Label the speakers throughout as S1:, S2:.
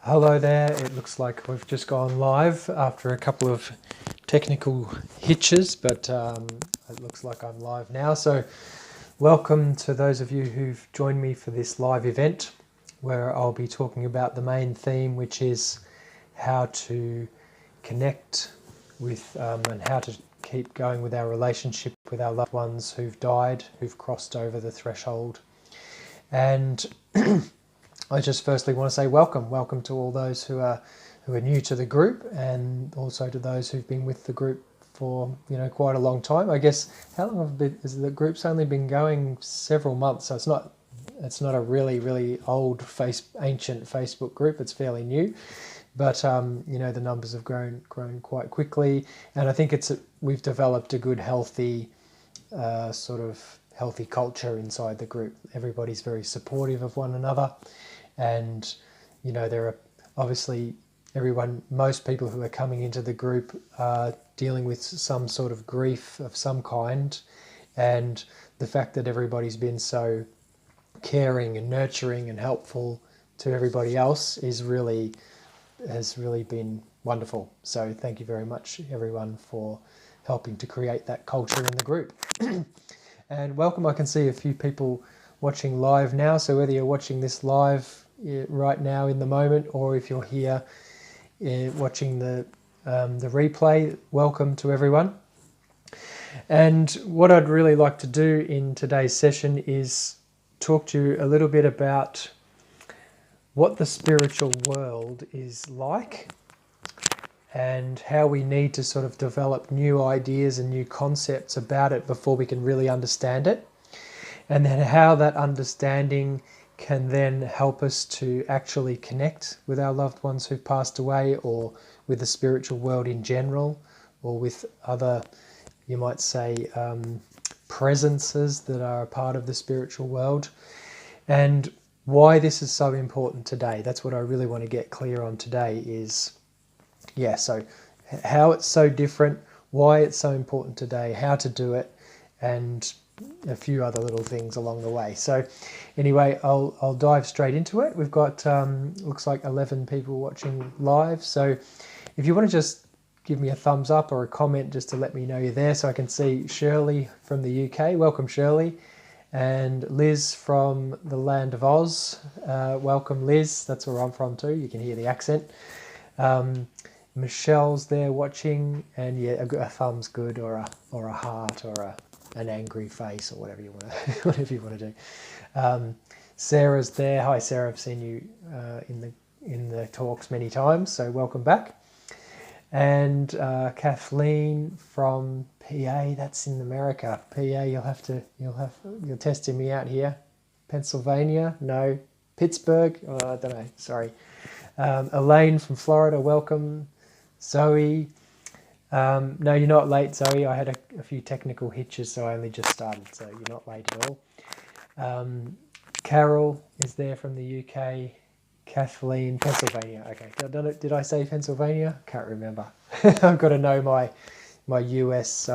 S1: Hello there, it looks like we've just gone live after a couple of technical hitches, but it looks like I'm live now. So welcome to those of you who've joined me for this live event where I'll be talking about the main theme, which is how to connect with and how to keep going with our relationship with our loved ones who've died, who've crossed over the threshold. And I just firstly want to say welcome to all those who are new to the group, and also to those who've been with the group for quite a long time. I guess how long has the group's only been going? Several months, so it's not a really old ancient Facebook group. It's fairly new, but the numbers have grown quite quickly, and I think we've developed a good healthy healthy culture inside the group. Everybody's very supportive of one another. And there are obviously most people who are coming into the group are dealing with some sort of grief of some kind, and the fact that everybody's been so caring and nurturing and helpful to everybody else has really been wonderful. So thank you very much, everyone, for helping to create that culture in the group. And welcome. I can see a few people watching live now, so whether you're watching this live right now in the moment, or if you're here watching the replay, welcome to everyone. And what I'd really like to do in today's session is talk to you a little bit about what the spiritual world is like, and how we need to sort of develop new ideas and new concepts about it before we can really understand it, and then how that understanding can then help us to actually connect with our loved ones who've passed away, or with the spiritual world in general, or with other, you might say, presences that are a part of the spiritual world, and why this is so important today. That's what I really want to get clear on today is, so how it's so different, why it's so important today, how to do it, and a few other little things along the way. So anyway, I'll dive straight into it. We've got looks like 11 people watching live, so if you want to just give me a thumbs up or a comment just to let me know you're there, so I can see Shirley from the UK. Welcome, Shirley. And Liz from the land of Oz. Welcome, Liz. That's where I'm from too. You can hear the accent. Michelle's there watching, and yeah, a thumb's good, or a heart, or an angry face, or whatever you want to whatever you want to do. Sarah's there. Hi, Sarah. I've seen you in the talks many times, so welcome back. And Kathleen from PA. That's in America. PA. You're testing me out here. Pennsylvania? No. Pittsburgh? Oh, I don't know. Sorry. Elaine from Florida. Welcome. Zoe. No, you're not late, Zoe. I had a few technical hitches, so I only just started, so you're not late at all. Carol is there from the UK. Kathleen, Pennsylvania. Okay, did I say Pennsylvania? Can't remember. I've got to know my US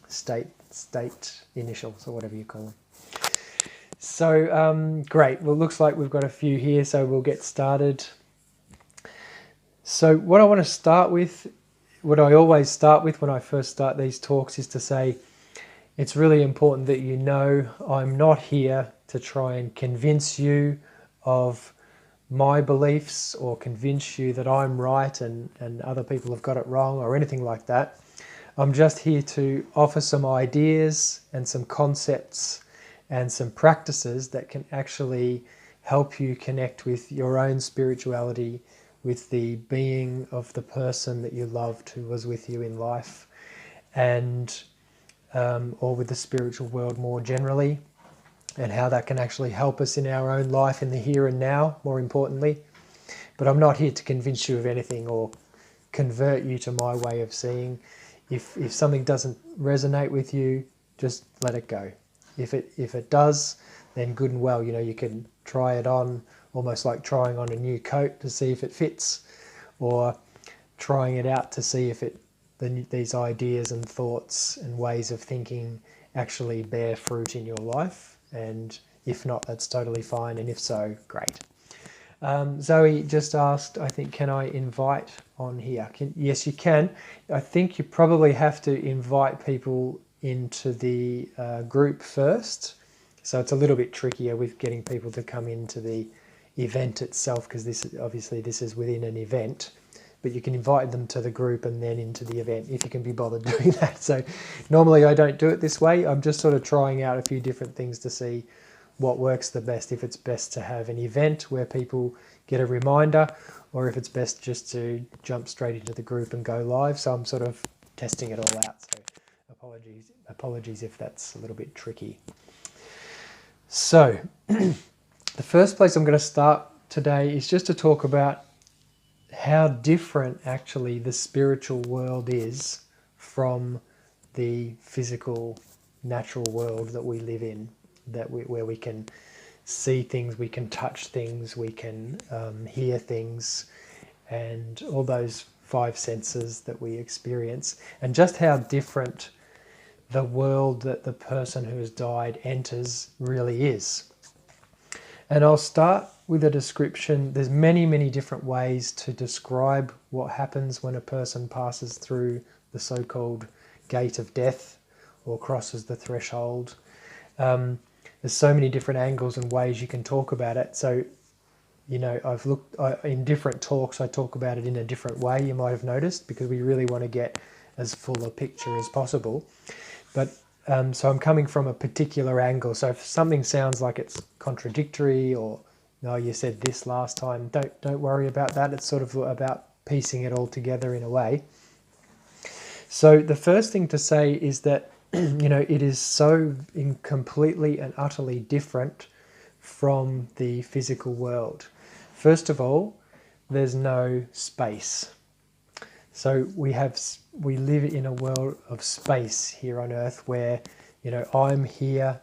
S1: state initials, or whatever you call them. So great. Well, looks like we've got a few here, so we'll get started. So what I want to start with, what I always start with when I first start these talks, is to say it's really important that you know I'm not here to try and convince you of my beliefs, or convince you that I'm right and other people have got it wrong, or anything like that. I'm just here to offer some ideas and some concepts and some practices that can actually help you connect with your own spirituality, with the being of the person that you loved who was with you in life, and or with the spiritual world more generally, and how that can actually help us in our own life in the here and now, more importantly. But I'm not here to convince you of anything or convert you to my way of seeing. If something doesn't resonate with you, just let it go. If it does, then good and well. You can try it on, almost like trying on a new coat to see if it fits, or trying it out to see if these ideas and thoughts and ways of thinking actually bear fruit in your life. And if not, that's totally fine. And if so, great. Zoe just asked, I think, can I invite on here? Yes, you can. I think you probably have to invite people into the group first. So it's a little bit trickier with getting people to come into the event itself, because this is within an event. But you can invite them to the group and then into the event if you can be bothered doing that. So normally I don't do it this way. I'm just sort of trying out a few different things to see what works the best, if it's best to have an event where people get a reminder, or if it's best just to jump straight into the group and go live. So I'm sort of testing it all out. So apologies if that's a little bit tricky. So the first place I'm going to start today is just to talk about how different actually the spiritual world is from the physical, natural world that we live in, where we can see things, we can touch things, we can hear things, and all those five senses that we experience, and just how different the world that the person who has died enters really is. And I'll start with a description. There's many different ways to describe what happens when a person passes through the so-called gate of death or crosses the threshold. There's so many different angles and ways you can talk about it. So, I've looked in different talks, I talk about it in a different way, you might have noticed, because we really want to get as full a picture as possible. But so I'm coming from a particular angle. So if something sounds like it's contradictory, or no, you said this last time, don't worry about that. It's sort of about piecing it all together in a way. So the first thing to say is that it is so completely and utterly different from the physical world. First of all, there's no space. So we live in a world of space here on Earth, where I'm here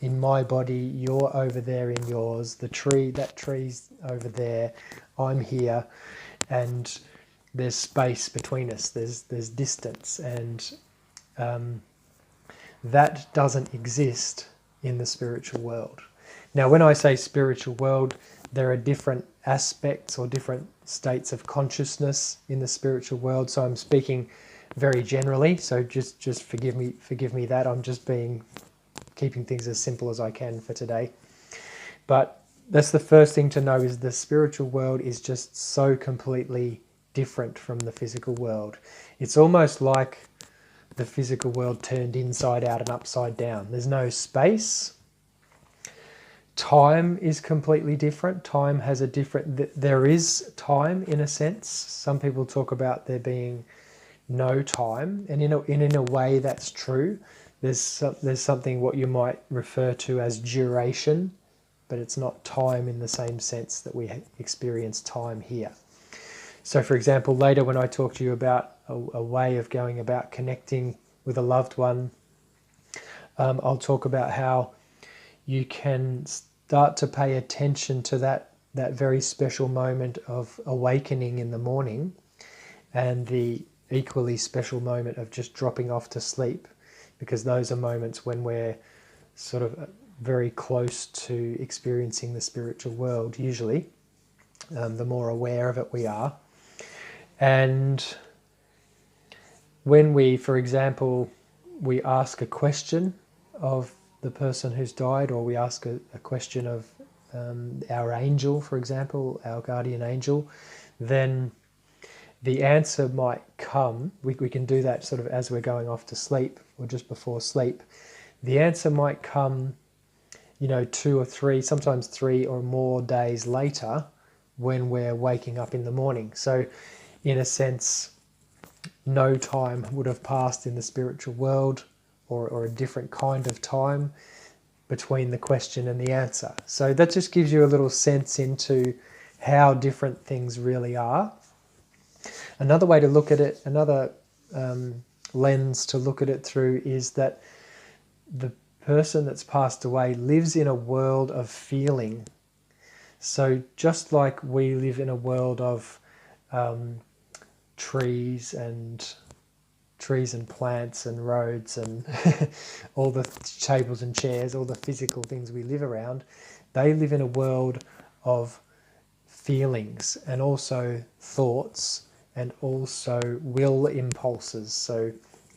S1: in my body, you're over there in yours, that tree's over there, I'm here, and there's space between us, there's distance, and that doesn't exist in the spiritual world. Now, when I say spiritual world, there are different aspects or different states of consciousness in the spiritual world. So I'm speaking very generally. So just forgive me that. I'm just keeping things as simple as I can for today. But that's the first thing to know, is the spiritual world is just so completely different from the physical world. It's almost like the physical world turned inside out and upside down. There's no space. Time is completely different. Time has there is time in a sense. Some people talk about there being no time, and in a way that's true. There's something what you might refer to as duration, but it's not time in the same sense that we experience time here. So for example, later when I talk to you about a way of going about connecting with a loved one, I'll talk about how you can start to pay attention to that very special moment of awakening in the morning, and the equally special moment of just dropping off to sleep, because those are moments when we're sort of very close to experiencing the spiritual world, usually. The more aware of it we are. And when we, for example, we ask a question of the person who's died, or we ask a question of our angel, for example, our guardian angel, then the answer might come. We can do that sort of as we're going off to sleep or just before sleep. The answer might come, 2 or 3, sometimes 3 or more days later, when we're waking up in the morning. So in a sense, no time would have passed in the spiritual world, or a different kind of time between the question and the answer. So that just gives you a little sense into how different things really are. Another way to look at it, another lens to look at it through, is that the person that's passed away lives in a world of feeling. So just like we live in a world of trees and plants and roads and all the tables and chairs, all the physical things we live around, they live in a world of feelings and also thoughts and also will impulses, so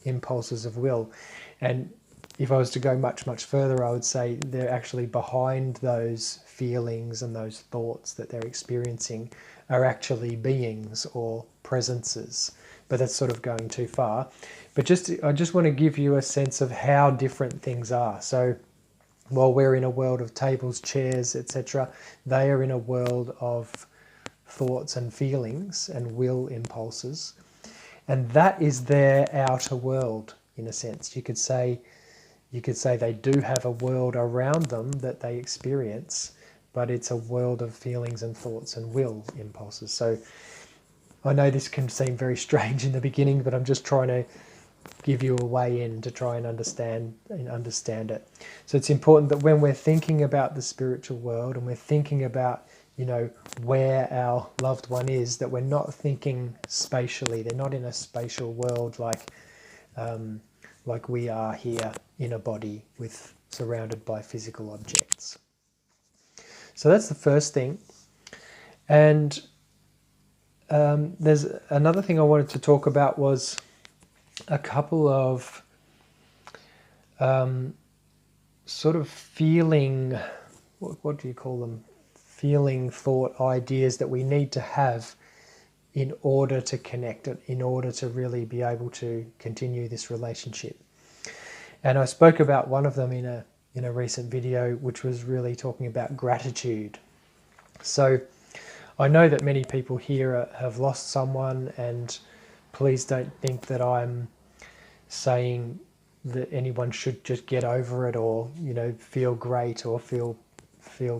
S1: impulses of will. And if I was to go much, much further, I would say they're actually behind those feelings and those thoughts that they're experiencing are actually beings or presences. But that's sort of going too far. But I just want to give you a sense of how different things are. So while we're in a world of tables, chairs, etc., they are in a world of thoughts and feelings and will impulses. And that is their outer world, in a sense. You could say they do have a world around them that they experience, but it's a world of feelings and thoughts and will impulses. So I know this can seem very strange in the beginning, but I'm just trying to give you a way in to try and understand it. So it's important that when we're thinking about the spiritual world and we're thinking about, where our loved one is, that we're not thinking spatially. They're not in a spatial world like we are here in a body surrounded by physical objects. So that's the first thing. And there's another thing I wanted to talk about was a couple of sort of feeling, what do you call them? Feeling, thought, ideas that we need to have in order to connect it, in order to really be able to continue this relationship. And I spoke about one of them in a recent video, which was really talking about gratitude. So I know that many people here have lost someone, and please don't think that I'm saying that anyone should just get over it or feel great or feel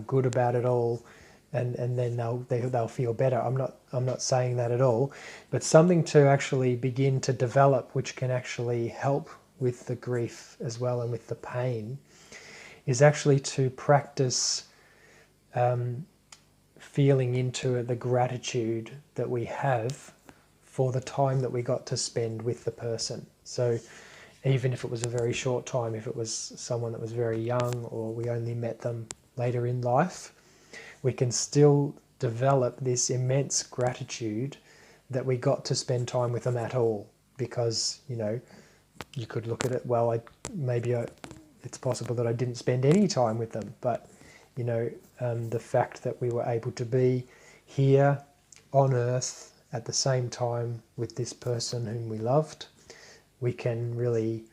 S1: good about it all, and then they'll feel better. I'm not saying that at all, but something to actually begin to develop, which can actually help with the grief as well and with the pain, is actually to practice feeling into the gratitude that we have for the time that we got to spend with the person. So even if it was a very short time, if it was someone that was very young or we only met them later in life, we can still develop this immense gratitude that we got to spend time with them at all. Because, you could look at it, well, it's possible that I didn't spend any time with them, but, the fact that we were able to be here on earth at the same time with this person whom we loved, we can really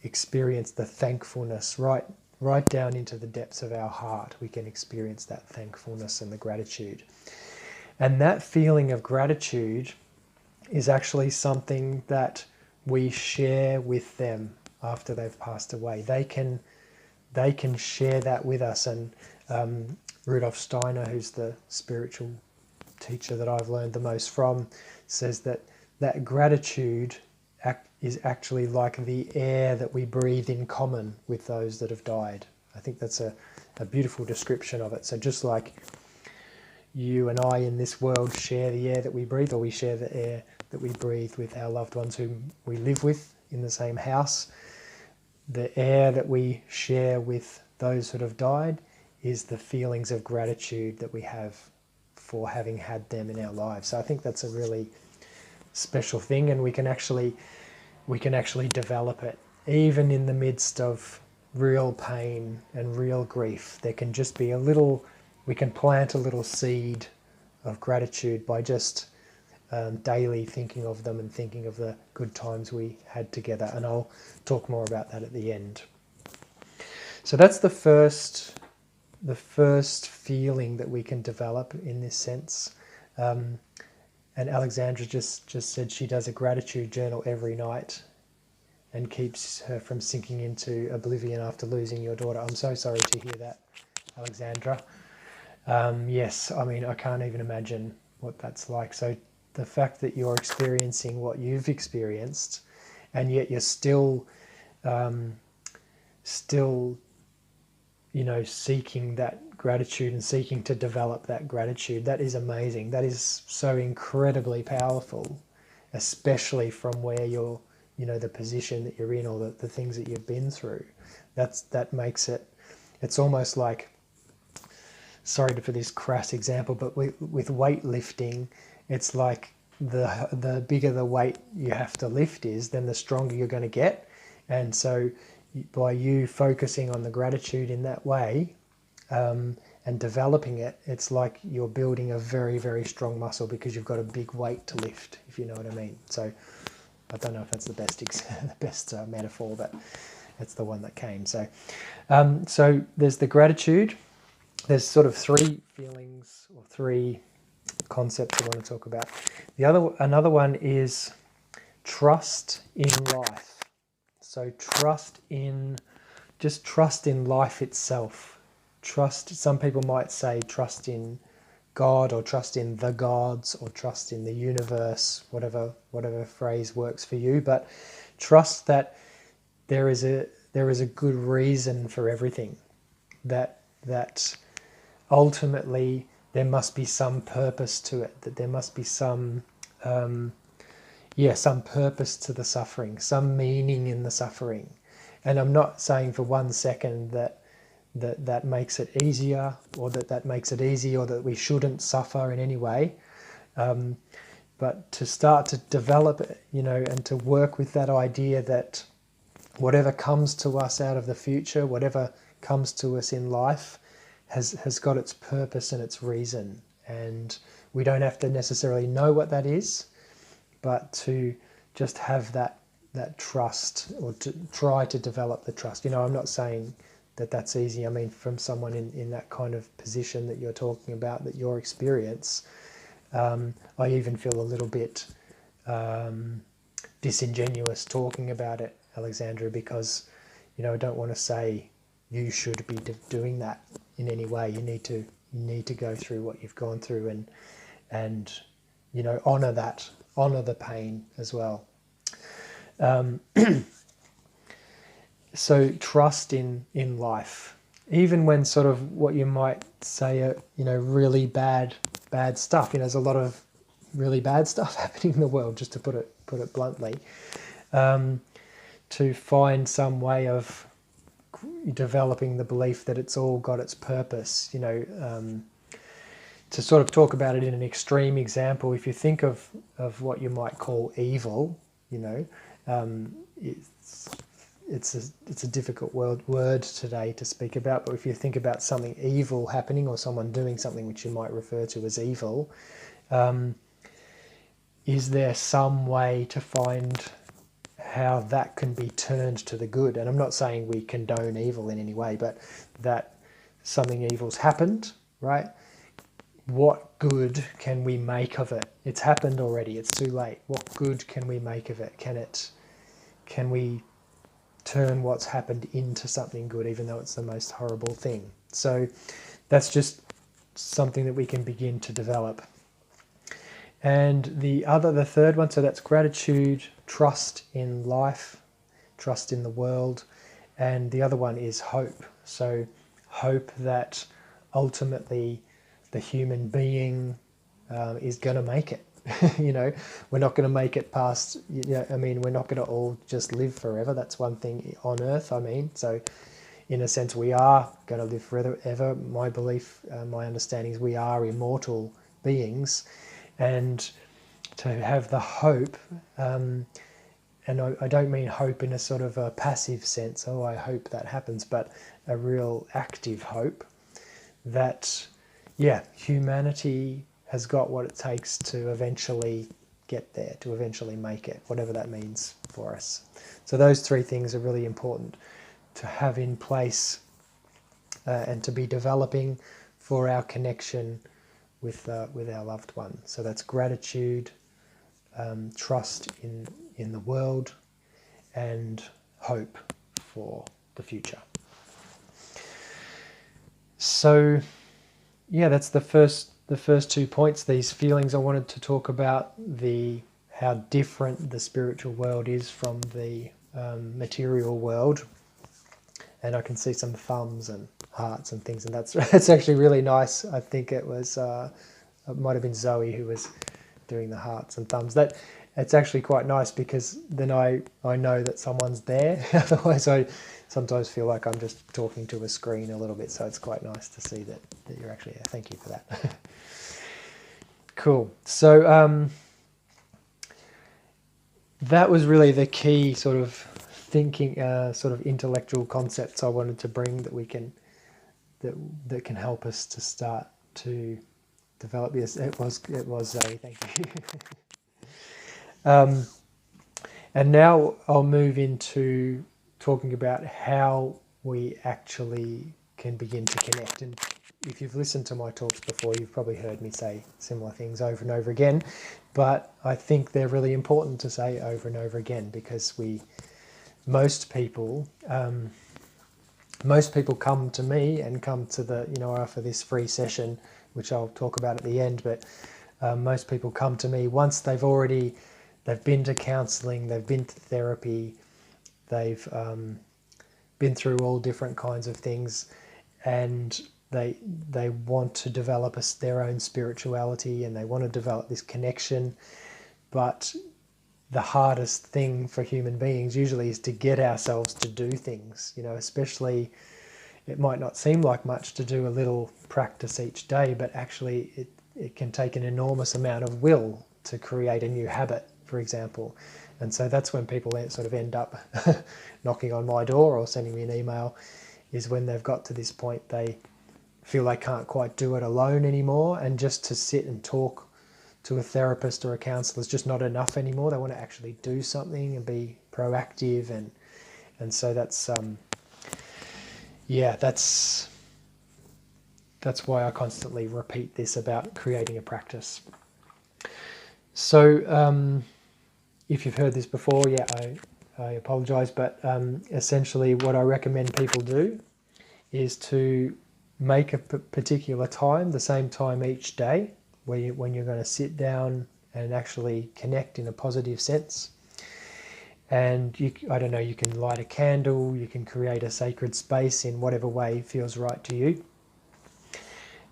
S1: experience the thankfulness right down into the depths of our heart. We can experience that thankfulness and the gratitude. And that feeling of gratitude is actually something that we share with them after they've passed away. They can share that with us. And Rudolf Steiner, who's the spiritual teacher that I've learned the most from, says that gratitude is actually like the air that we breathe in common with those that have died. I think that's a beautiful description of it. So just like you and I in this world share the air that we breathe, or we share the air that we breathe with our loved ones whom we live with in the same house, the air that we share with those that have died is the feelings of gratitude that we have for having had them in our lives. So I think that's a really special thing, and we can actually develop it even in the midst of real pain and real grief. There can just be we can plant a little seed of gratitude by just daily thinking of them and thinking of the good times we had together. And I'll talk more about that at the end. So that's the first feeling that we can develop in this sense. And Alexandra just said she does a gratitude journal every night and keeps her from sinking into oblivion after losing your daughter. I'm so sorry to hear that, Alexandra. Yes, I can't even imagine what that's like. So the fact that you're experiencing what you've experienced, and yet you're still seeking that gratitude and seeking to develop that gratitude, that is amazing. That is so incredibly powerful, especially from where you're, the position that you're in, or the things that you've been through. That makes it, it's almost like sorry for this crass example, but with weightlifting, it's like the bigger the weight you have to lift is, then the stronger you're going to get. And so by you focusing on the gratitude in that way, and developing it, it's like you're building a very, very strong muscle because you've got a big weight to lift, if you know what I mean. So I don't know if that's the best the best metaphor, but it's the one that came. So so there's the gratitude. There's sort of three feelings or three concepts I want to talk about. Another one is trust in life. So trust in life itself. Some people might say trust in God, or trust in the gods, or trust in the universe, whatever phrase works for you, but trust that there is a good reason for everything, that ultimately there must be some purpose to it, that there must be some purpose to the suffering, some meaning in the suffering. And I'm not saying for 1 second that makes it easier, or that makes it easy, or that we shouldn't suffer in any way. But to start to develop it, and to work with that idea that whatever comes to us out of the future, whatever comes to us in life, has got its purpose and its reason. And we don't have to necessarily know what that is, but to just have that trust, or to try to develop the trust. I'm not saying that that's easy. I mean, from someone in that kind of position that you're talking about, that your experience, I even feel a little bit disingenuous talking about it, Alexandra, because I don't want to say you should be doing that in any way. You need to go through what you've gone through, and honor the pain as well. So trust in life, even when sort of what you might say are really bad stuff. There's a lot of really bad stuff happening in the world, just to put it bluntly. To find some way of developing the belief that it's all got its purpose. To sort of talk about it in an extreme example, if you think of what you might call evil, it's a difficult word today to speak about, but if you think about something evil happening, or someone doing something which you might refer to as evil, is there some way to find how that can be turned to the good? And I'm not saying we condone evil in any way, but that something evil's happened, right? What good can we make of it? It's happened already. It's too late. What good can we make of it? Can we turn what's happened into something good, even though it's the most horrible thing? So that's just something that we can begin to develop. And the third one, so that's gratitude, trust in life, trust in the world, and the other one is hope. So hope that ultimately the human being is going to make it. We're not going to make it past, we're not going to all just live forever. That's one thing on earth, so in a sense we are going to live forever. My belief, my understanding is we are immortal beings, and to have the hope, and I don't mean hope in a sort of a passive sense, I hope that happens, but a real active hope that, humanity has got what it takes to eventually get there, to eventually make it, whatever that means for us. So those three things are really important to have in place and to be developing for our connection with our loved one. So that's gratitude, trust in the world, and hope for the future. So that's the first 2 points. These feelings, I wanted to talk about how different the spiritual world is from the material world, and I can see some thumbs and hearts and things, and that's actually really nice. I think it might have been Zoe who was doing the hearts and thumbs. it's actually quite nice because then I know that someone's there. Otherwise, I sometimes feel like I'm just talking to a screen a little bit. So it's quite nice to see that you're actually there. Thank you for that. Cool. So that was really the key sort of thinking, sort of intellectual concepts I wanted to bring that can help us to start to develop this. It was Zoe. Thank you. And now I'll move into talking about how we actually can begin to connect. And if you've listened to my talks before, you've probably heard me say similar things over and over again. But I think they're really important to say over and over again because most people come to me and come to the, after this free session, which I'll talk about at the end. But most people come to me once they've been to counselling, they've been to therapy, they've been through all different kinds of things, and they want to develop their own spirituality and they want to develop this connection. But the hardest thing for human beings usually is to get ourselves to do things, especially it might not seem like much to do a little practice each day, but actually it can take an enormous amount of will to create a new habit, for example. And so that's when people sort of end up knocking on my door or sending me an email, is when they've got to this point they feel they can't quite do it alone anymore, and just to sit and talk to a therapist or a counsellor is just not enough anymore. They want to actually do something and be proactive, and so that's why I constantly repeat this about creating a practice. So if you've heard this before, I apologise, but essentially what I recommend people do is to make a particular time, the same time each day, when you're going to sit down and actually connect in a positive sense. And you can light a candle, you can create a sacred space in whatever way feels right to you.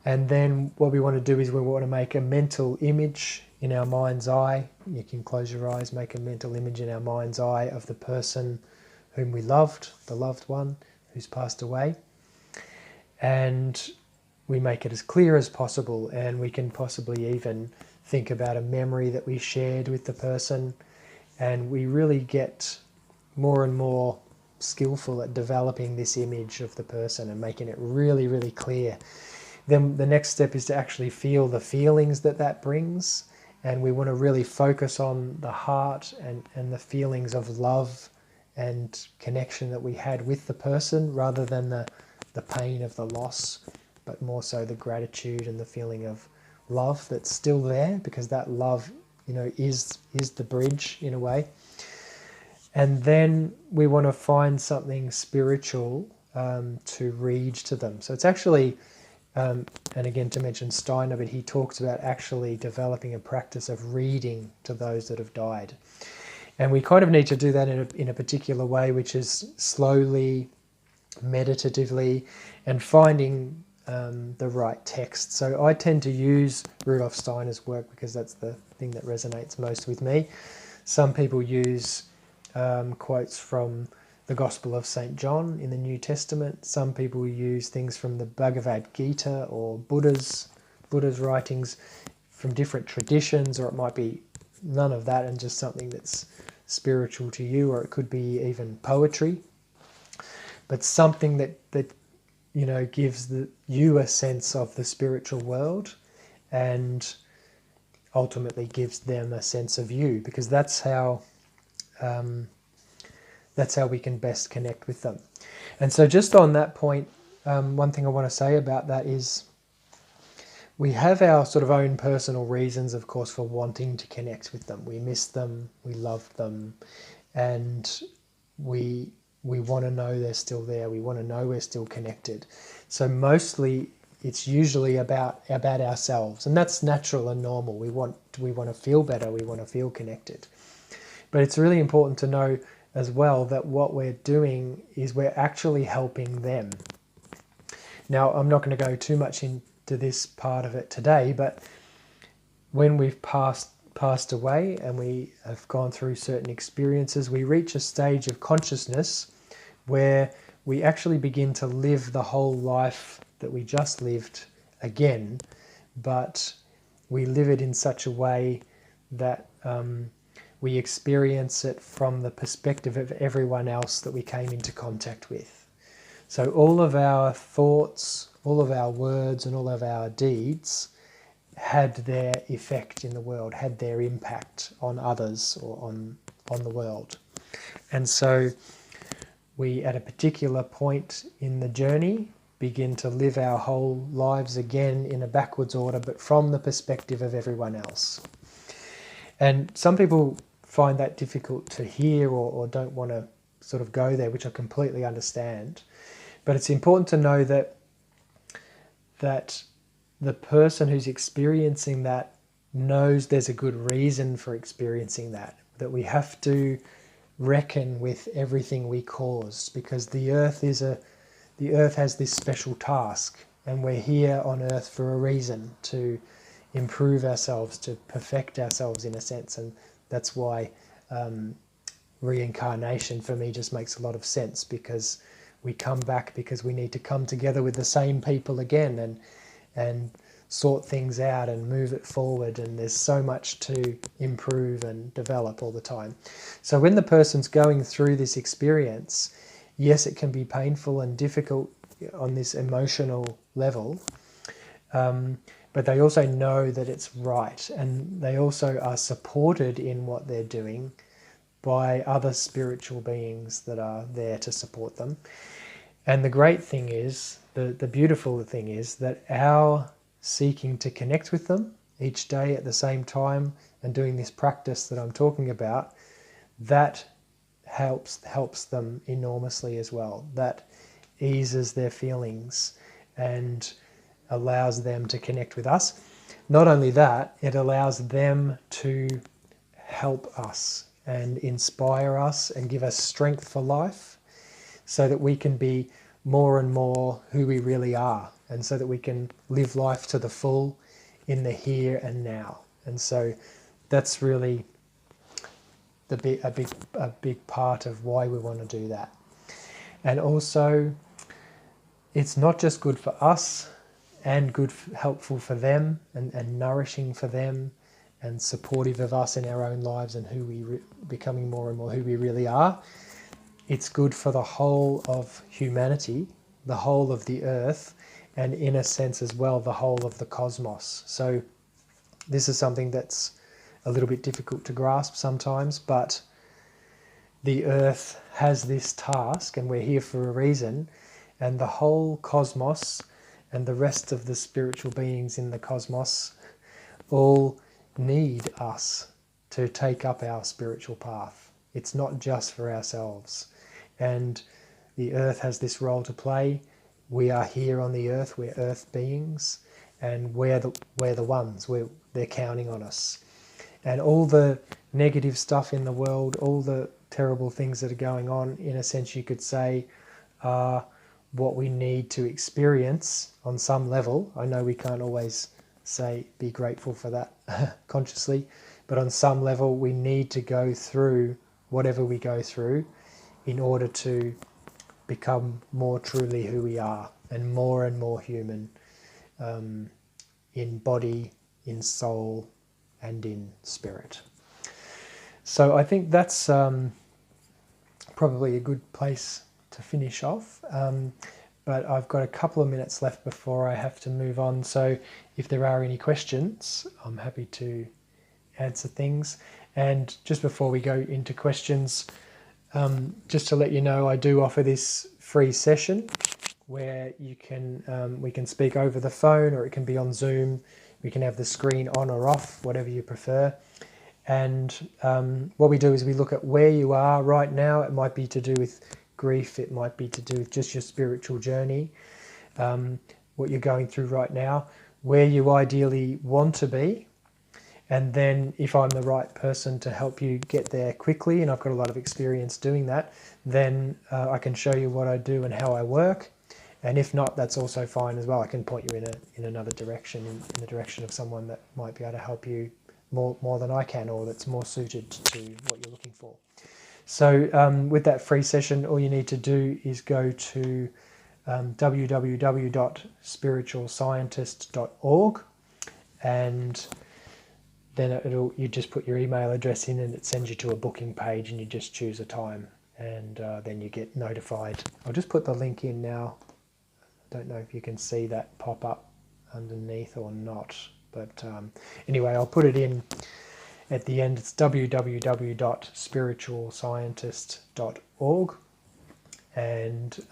S1: And then what we want to do is we want to make a mental image in our mind's eye. You can close your eyes, make a mental image in our mind's eye of the person whom we loved, the loved one who's passed away. And we make it as clear as possible, and we can possibly even think about a memory that we shared with the person, and we really get more and more skillful at developing this image of the person and making it really, really clear. Then the next step is to actually feel the feelings that brings, and we want to really focus on the heart and the feelings of love and connection that we had with the person, rather than the pain of the loss, but more so the gratitude and the feeling of love that's still there, because that love, is the bridge in a way. And then we want to find something spiritual to read to them. So it's actually, and again to mention Steiner, but he talks about actually developing a practice of reading to those that have died. And we kind of need to do that in a particular way, which is slowly, meditatively, and finding the right text. So I tend to use Rudolf Steiner's work because that's the thing that resonates most with me. Some people use quotes from the Gospel of St. John in the New Testament. Some people use things from the Bhagavad Gita or Buddha's writings from different traditions, or it might be none of that and just something that's spiritual to you, or it could be even poetry. But something that gives you a sense of the spiritual world, and ultimately gives them a sense of you, because that's how we can best connect with them. And so just on that point, one thing I want to say about that is we have our sort of own personal reasons, of course, for wanting to connect with them. We miss them, we love them, and we want to know they're still there. We want to know we're still connected. So mostly it's usually about ourselves, and that's natural and normal. We want to feel better. We want to feel connected. But it's really important to know as well that what we're doing is we're actually helping them. Now, I'm not going to go too much into this part of it today, but when we've passed passed away and we have gone through certain experiences, we reach a stage of consciousness where we actually begin to live the whole life that we just lived again, but we live it in such a way that we experience it from the perspective of everyone else that we came into contact with. So all of our thoughts, all of our words, and all of our deeds had their effect in the world, had their impact on others or on the world. And so we, at a particular point in the journey, begin to live our whole lives again in a backwards order, but from the perspective of everyone else. And some people find that difficult to hear or don't want to sort of go there, which I completely understand. But it's important to know that the person who's experiencing that knows there's a good reason for experiencing that we have to reckon with everything we cause, because the earth has this special task, and we're here on earth for a reason, to improve ourselves, to perfect ourselves in a sense. And that's why reincarnation for me just makes a lot of sense, because we come back because we need to come together with the same people again and sort things out and move it forward, and there's so much to improve and develop all the time. So when the person's going through this experience, yes, it can be painful and difficult on this emotional level, but they also know that it's right, and they also are supported in what they're doing by other spiritual beings that are there to support them. And the great thing is, the beautiful thing is, that our seeking to connect with them each day at the same time and doing this practice that I'm talking about, that helps them enormously as well. That eases their feelings and allows them to connect with us. Not only that, it allows them to help us and inspire us and give us strength for life, so that we can be more and more who we really are, and so that we can live life to the full in the here and now. And so that's really a big part of why we want to do that. And also, it's not just good for us and helpful for them and nourishing for them and supportive of us in our own lives and who becoming more and more who we really are. It's good for the whole of humanity, the whole of the earth, and in a sense as well, the whole of the cosmos. So this is something that's a little bit difficult to grasp sometimes, but the earth has this task, and we're here for a reason, and the whole cosmos and the rest of the spiritual beings in the cosmos all need us to take up our spiritual path. It's not just for ourselves. And the earth has this role to play. We are here on the earth, we're earth beings, and we're the ones, they're counting on us. And all the negative stuff in the world, all the terrible things that are going on, in a sense you could say, are what we need to experience on some level. I know we can't always say be grateful for that consciously, but on some level we need to go through whatever we go through in order to become more truly who we are, and more human, in body, in soul, and in spirit. So I think that's probably a good place to finish off. But I've got a couple of minutes left before I have to move on. So if there are any questions, I'm happy to answer things. And just before we go into questions, just to let you know, I do offer this free session where you can we can speak over the phone, or it can be on Zoom. We can have the screen on or off, whatever you prefer. And what we do is we look at where you are right now. It might be to do with grief. It might be to do with just your spiritual journey, what you're going through right now, where you ideally want to be. And then if I'm the right person to help you get there quickly, and I've got a lot of experience doing that, then I can show you what I do and how I work. And if not, that's also fine as well. I can point you in another direction, in the direction of someone that might be able to help you more than I can, or that's more suited to what you're looking for. So with that free session, all you need to do is go to www.spiritualscientist.org, and then you just put your email address in, and it sends you to a booking page, and you just choose a time, and then you get notified. I'll just put the link in now. I don't know if you can see that pop up underneath or not, but anyway, I'll put it in at the end. It's www.spiritualscientist.org, and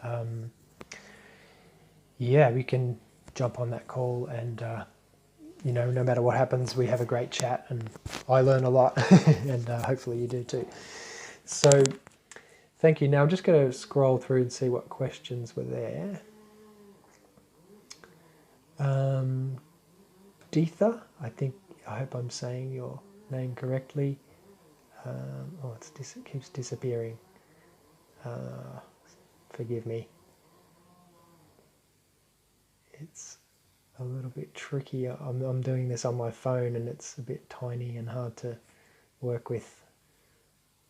S1: yeah, we can jump on that call, and no matter what happens, we have a great chat, and I learn a lot, and hopefully you do too. So thank you. Now I'm just going to scroll through and see what questions were there. Deetha, I hope I'm saying your name correctly. It keeps disappearing. Forgive me. It's a little bit tricky. I'm doing this on my phone, and it's a bit tiny and hard to work with.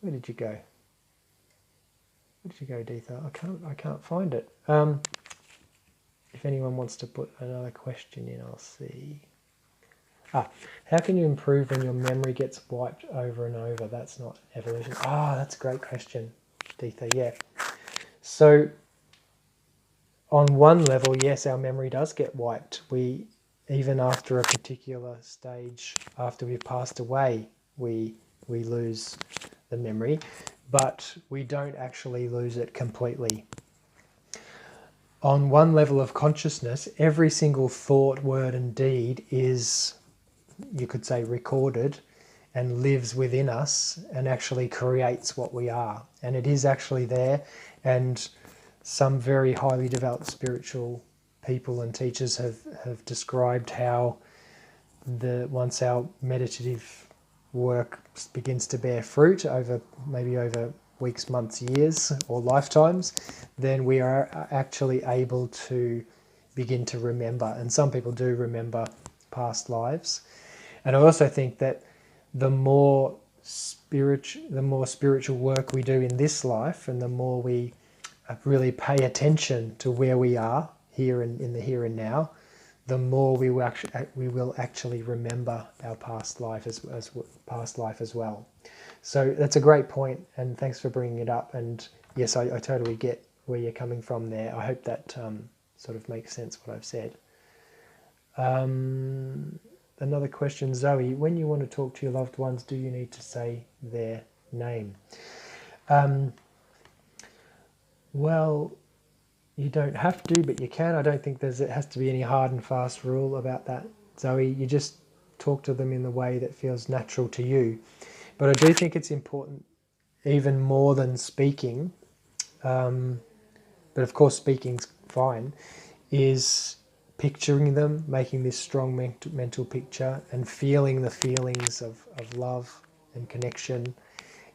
S1: Where did you go? Where did you go, Deetha? I can't find it. If anyone wants to put another question in, I'll see. How can you improve when your memory gets wiped over and over? That's not evolution. That's a great question, Deetha. Yeah. So on one level, yes, our memory does get wiped. Even after a particular stage, after we've passed away, we lose the memory, but we don't actually lose it completely. On one level of consciousness, every single thought, word, and deed is, you could say, recorded and lives within us and actually creates what we are. And it is actually there. And some very highly developed spiritual people and teachers have described how once our meditative work begins to bear fruit over weeks, months, years, or lifetimes, then we are actually able to begin to remember. And some people do remember past lives. And I also think that the more spiritual work we do in this life, and the more we really pay attention to where we are here in the here and now, the more we will actually remember our past life as well. So that's a great point, and thanks for bringing it up. And yes, I totally get where you're coming from there. I hope that sort of makes sense what I've said. Another question, Zoe, when you want to talk to your loved ones, do you need to say their name? Well, you don't have to, but you can. I don't think it has to be any hard and fast rule about that, Zoe. You just talk to them in the way that feels natural to you. But I do think it's important, even more than speaking, but of course speaking's fine, is picturing them, making this strong mental picture, and feeling the feelings of love and connection,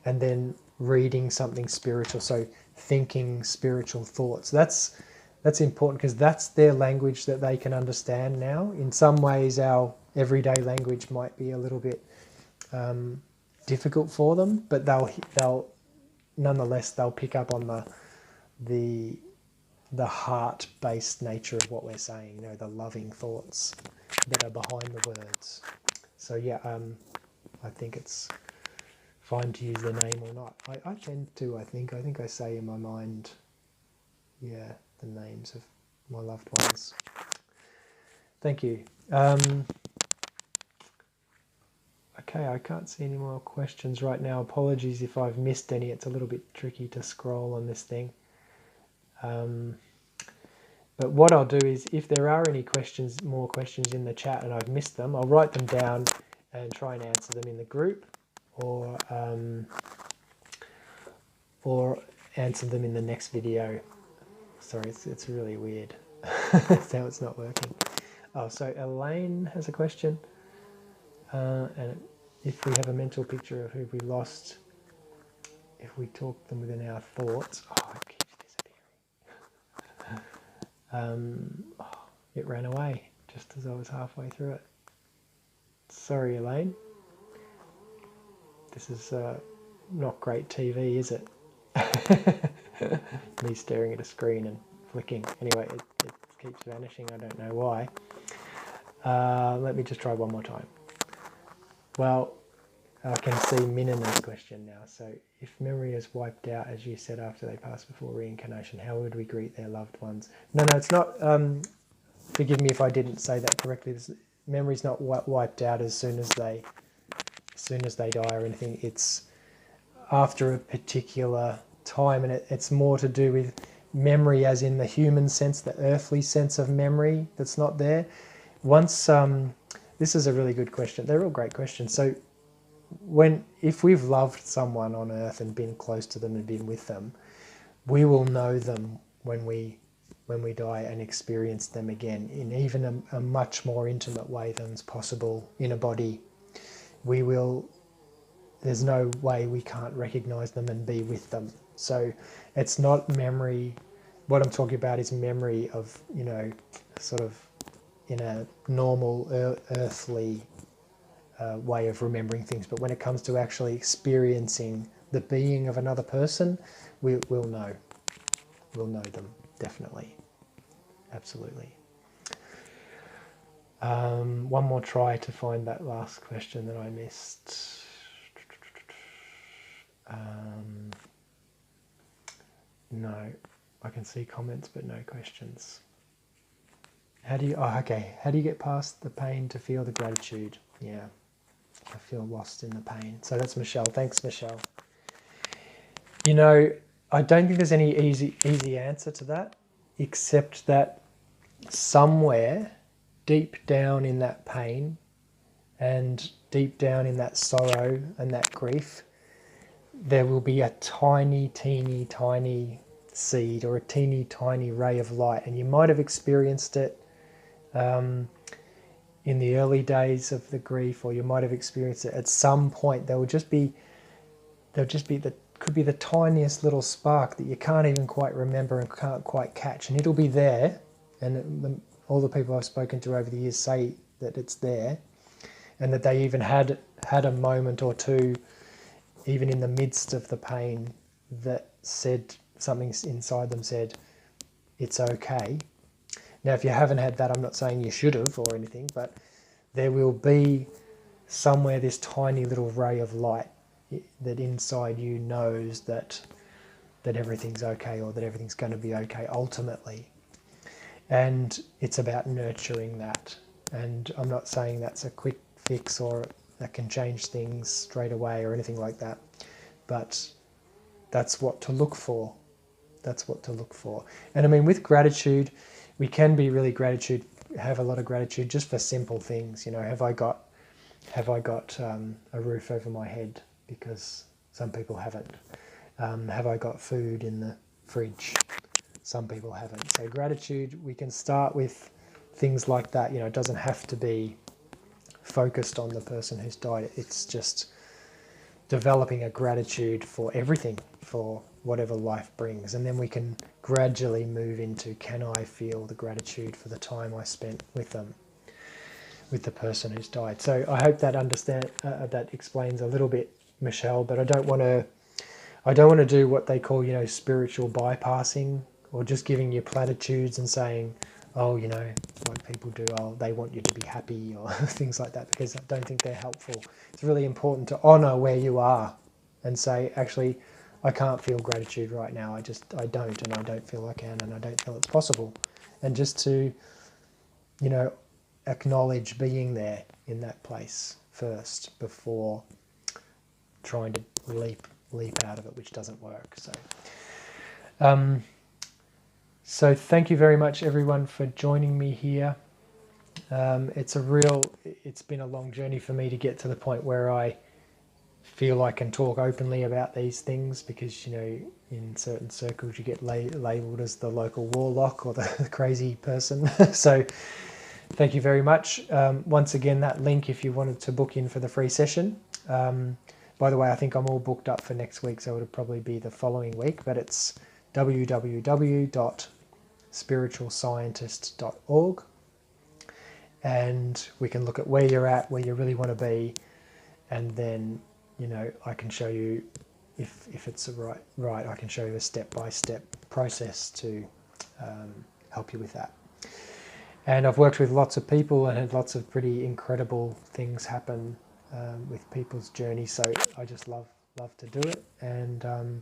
S1: and then reading something spiritual. So thinking spiritual thoughts. That's important, because that's their language that they can understand now. In some ways, our everyday language might be a little bit difficult for them, but they'll nonetheless pick up on the heart-based nature of what we're saying. The loving thoughts that are behind the words. So yeah, I think it's fine to use the name or not. I tend to. I think I say in my mind, yeah, the names of my loved ones. Thank you. Okay, I can't see any more questions right now. Apologies if I've missed any. It's a little bit tricky to scroll on this thing. But what I'll do is, if there are any more questions in the chat and I've missed them, I'll write them down and try and answer them in the group, or answer them in the next video. Sorry, it's really weird. Now it's not working. Oh, so Elaine has a question. And if we have a mental picture of who we lost, if we talk them within our thoughts, it keeps disappearing. It ran away just as I was halfway through it. Sorry, Elaine. This is not great TV, is it? Me staring at a screen and flicking. Anyway, it keeps vanishing. I don't know why. Let me just try one more time. Well, I can see Minina's question now. So, if memory is wiped out, as you said, after they pass before reincarnation, how would we greet their loved ones? No, it's not. Forgive me if I didn't say that correctly. Memory's not wiped out as soon as they die or anything. It's after a particular time, and it's more to do with memory as in the human sense, the earthly sense of memory that's not there. Once, this is a really good question. They're all great questions. So if we've loved someone on earth and been close to them and been with them, we will know them when we die and experience them again in even a much more intimate way than's possible in a body. There's no way we can't recognize them and be with them. So it's not memory. What I'm talking about is memory of, sort of in a normal earthly way of remembering things. But when it comes to actually experiencing the being of another person, we'll know. We'll know them, definitely. Absolutely. One more try to find that last question that I missed. No, I can see comments but no questions. How do you get past the pain to feel the gratitude? Yeah, I feel lost in the pain. So that's Michelle. Thanks, Michelle. I don't think there's any easy answer to that, except that somewhere deep down in that pain and deep down in that sorrow and that grief, there will be a tiny seed or a teeny tiny ray of light. And you might have experienced it in the early days of the grief, or you might have experienced it at some point. Could be the tiniest little spark that you can't even quite remember and can't quite catch, and it'll be there. And all the people I've spoken to over the years say that it's there, and that they even had a moment or two, even in the midst of the pain, that said something inside them said, it's okay. Now, if you haven't had that, I'm not saying you should have or anything, but there will be somewhere this tiny little ray of light that inside you knows that everything's okay, or that everything's going to be okay ultimately. And it's about nurturing that. And I'm not saying that's a quick fix or that can change things straight away or anything like that, but that's what to look for. That's what to look for. And I mean, with gratitude, we can be really have a lot of gratitude just for simple things. Have I got a roof over my head? Because some people haven't. Have I got food in the fridge? Some people haven't. So gratitude, we can start with things like that. It doesn't have to be focused on the person who's died. It's just developing a gratitude for everything, for whatever life brings. And then we can gradually move into, can I feel the gratitude for the time I spent with them, with the person who's died? So I hope that that explains a little bit, Michelle, but I don't want to do what they call, spiritual bypassing, or just giving you platitudes and saying, like people do, they want you to be happy, or things like that, because I don't think they're helpful. It's really important to honor where you are and say, actually, I can't feel gratitude right now. I don't, and I don't feel I can, and I don't feel it's possible. And just to, acknowledge being there in that place first before trying to leap out of it, which doesn't work. So thank you very much, everyone, for joining me here. It's been a long journey for me to get to the point where I feel I can talk openly about these things, because, in certain circles you get labelled as the local warlock or the crazy person. So thank you very much. Once again, that link, if you wanted to book in for the free session. By the way, I think I'm all booked up for next week, so it'll probably be the following week, but it's www.spiritualscientist.org, and we can look at where you're at, where you really want to be, and then I can show you if it's right. I can show you a step-by-step process to help you with that. And I've worked with lots of people and had lots of pretty incredible things happen with people's journeys. So I just love to do it, and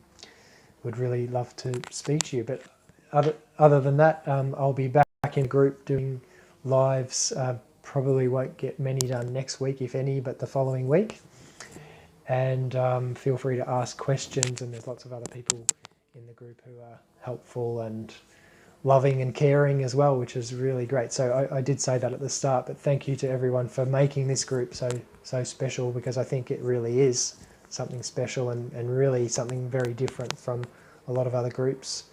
S1: would really love to speak to you. But other than that, I'll be back in the group doing lives. Probably won't get many done next week, if any, but the following week. And feel free to ask questions, and there's lots of other people in the group who are helpful and loving and caring as well, which is really great. So I did say that at the start, but thank you to everyone for making this group so special, because I think it really is something special and really something very different from a lot of other groups.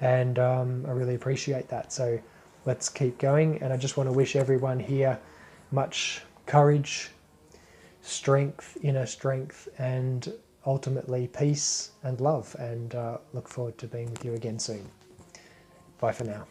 S1: And I really appreciate that. So let's keep going. And I just want to wish everyone here much courage, strength, inner strength, and ultimately peace and love. And look forward to being with you again soon. Bye for now.